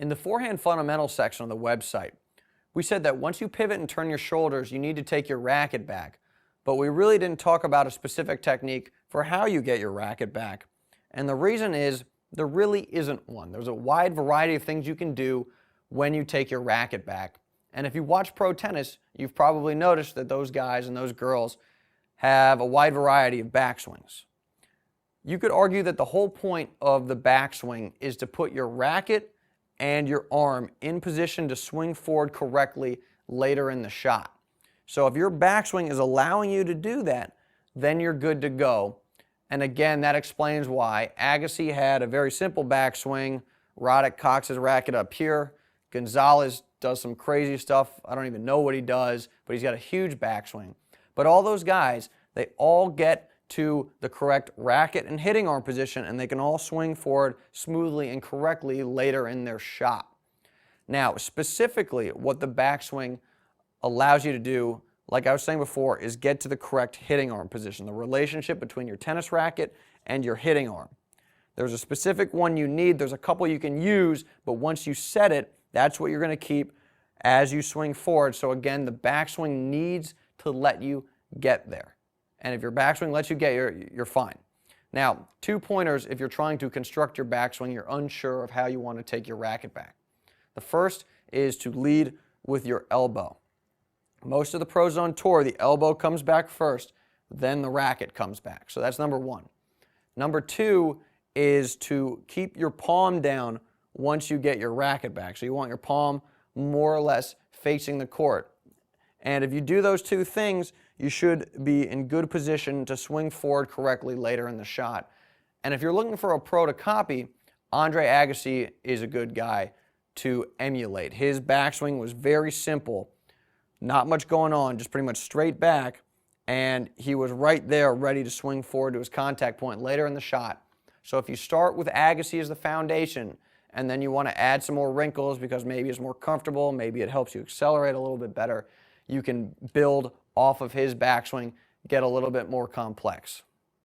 In the forehand fundamentals section of the website, we said that once you pivot and turn your shoulders, you need to take your racket back. But we really didn't talk about a specific technique for how you get your racket back. And the reason is there really isn't one. There's a wide variety of things you can do when you take your racket back. And if you watch pro tennis, you've probably noticed that those guys and those girls have a wide variety of backswings. You could argue that the whole point of the backswing is to put your racket and your arm in position to swing forward correctly later in the shot. So if your backswing is allowing you to do that, then you're good to go. And again, that explains why Agassi had a very simple backswing. Roddick cocks his racket up here. Gonzalez does some crazy stuff. I don't even know what he does, but he's got a huge backswing. But all those guys, they all get to the correct racket and hitting arm position, and they can all swing forward smoothly and correctly later in their shot. Now, specifically, what the backswing allows you to do, like I was saying before, is get to the correct hitting arm position, the relationship between your tennis racket and your hitting arm. There's a specific one you need. There's a couple you can use, but once you set it, that's what you're going to keep as you swing forward. So again, the backswing needs to let you get there. And if your backswing lets you get you're fine. Now, 2 pointers if you're trying to construct your backswing, you're unsure of how you want to take your racket back. The first is to lead with your elbow. Most of the pros on tour, the elbow comes back first, then the racket comes back. So that's number one. Number two is to keep your palm down once you get your racket back. So you want your palm more or less facing the court. And if you do those two things, you should be in good position to swing forward correctly later in the shot. And if you're looking for a pro to copy, Andre Agassi is a good guy to emulate. His backswing was very simple, not much going on, just pretty much straight back, and he was right there ready to swing forward to his contact point later in the shot. So if you start with Agassi as the foundation, and then you want to add some more wrinkles because maybe it's more comfortable, maybe it helps you accelerate a little bit better, you can build off of his backswing, get a little bit more complex.